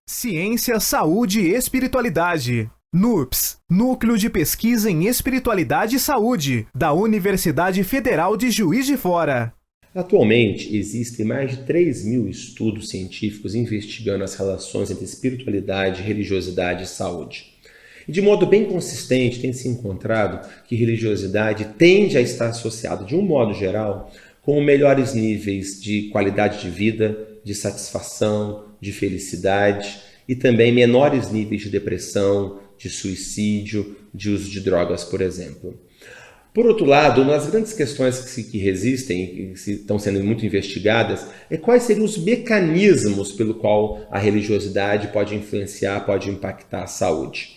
Ciência, Saúde e Espiritualidade. NUPES, Núcleo de Pesquisa em Espiritualidade e Saúde, da Universidade Federal de Juiz de Fora. Atualmente, existem mais de 3.000 estudos científicos investigando as relações entre espiritualidade, religiosidade e saúde. E de modo bem consistente, tem se encontrado que religiosidade tende a estar associada, de um modo geral, com melhores níveis de qualidade de vida, de satisfação, de felicidade e também menores níveis de depressão, de suicídio, de uso de drogas, por exemplo. Por outro lado, uma das grandes questões que resistem e que estão sendo muito investigadas é quais seriam os mecanismos pelo qual a religiosidade pode influenciar, pode impactar a saúde.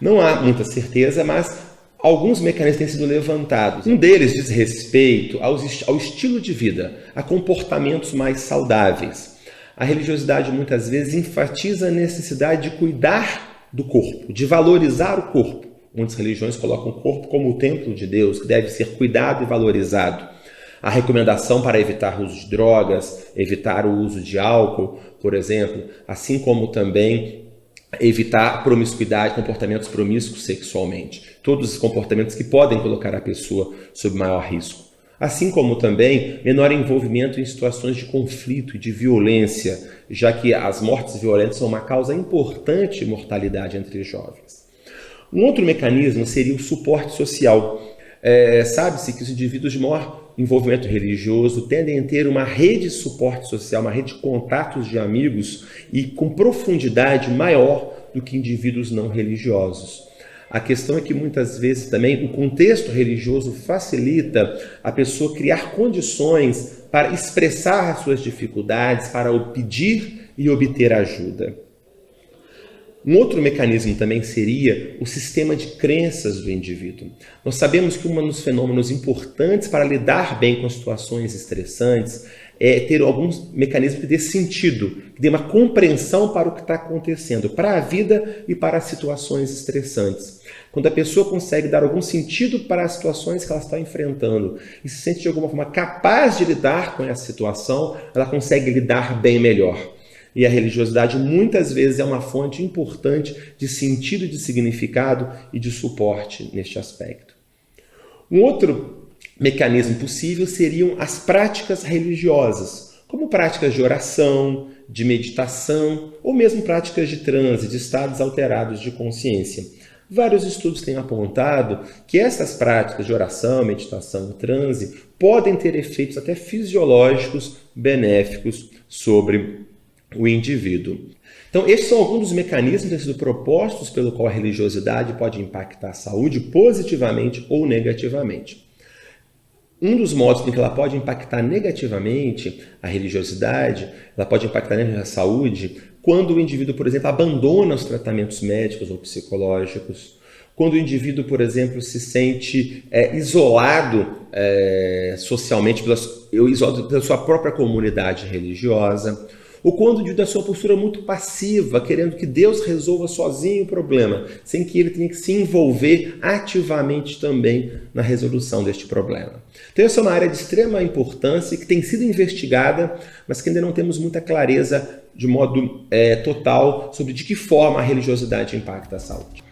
Não há muita certeza, mas alguns mecanismos têm sido levantados. Um deles diz respeito ao estilo de vida, a comportamentos mais saudáveis. A religiosidade muitas vezes enfatiza a necessidade de cuidar do corpo, de valorizar o corpo. Muitas religiões colocam o corpo como o templo de Deus, que deve ser cuidado e valorizado. A recomendação para evitar o uso de drogas, evitar o uso de álcool, por exemplo, assim como também evitar promiscuidade, comportamentos promíscuos sexualmente. Todos os comportamentos que podem colocar a pessoa sob maior risco. Assim como também menor envolvimento em situações de conflito e de violência, já que as mortes violentas são uma causa importante de mortalidade entre jovens. Um outro mecanismo seria o suporte social. Sabe-se que os indivíduos de maior envolvimento religioso tendem a ter uma rede de suporte social, uma rede de contatos de amigos e com profundidade maior do que indivíduos não religiosos. A questão é que muitas vezes também o contexto religioso facilita a pessoa criar condições para expressar as suas dificuldades, para pedir e obter ajuda. Um outro mecanismo também seria o sistema de crenças do indivíduo. Nós sabemos que um dos fenômenos importantes para lidar bem com situações estressantes é ter alguns mecanismos que dê sentido, que dê uma compreensão para o que está acontecendo, para a vida e para as situações estressantes. Quando a pessoa consegue dar algum sentido para as situações que ela está enfrentando e se sente de alguma forma capaz de lidar com essa situação, ela consegue lidar bem melhor. E a religiosidade muitas vezes é uma fonte importante de sentido, de significado e de suporte neste aspecto. Um outro mecanismo possível seriam as práticas religiosas, como práticas de oração, de meditação ou mesmo práticas de transe, de estados alterados de consciência. Vários estudos têm apontado que essas práticas de oração, meditação e transe podem ter efeitos até fisiológicos benéficos sobre o indivíduo. Então, esses são alguns dos mecanismos que têm sido propostos pelo qual a religiosidade pode impactar a saúde positivamente ou negativamente. Um dos modos em que ela pode impactar negativamente a religiosidade, ela pode impactar negativamente a saúde, quando o indivíduo, por exemplo, abandona os tratamentos médicos ou psicológicos, quando o indivíduo, por exemplo, se sente isolado socialmente, isolado pela sua própria comunidade religiosa, ou quando o indivíduo da sua postura muito passiva, querendo que Deus resolva sozinho o problema, sem que ele tenha que se envolver ativamente também na resolução deste problema. Então essa é uma área de extrema importância que tem sido investigada, mas que ainda não temos muita clareza de modo total sobre de que forma a religiosidade impacta a saúde.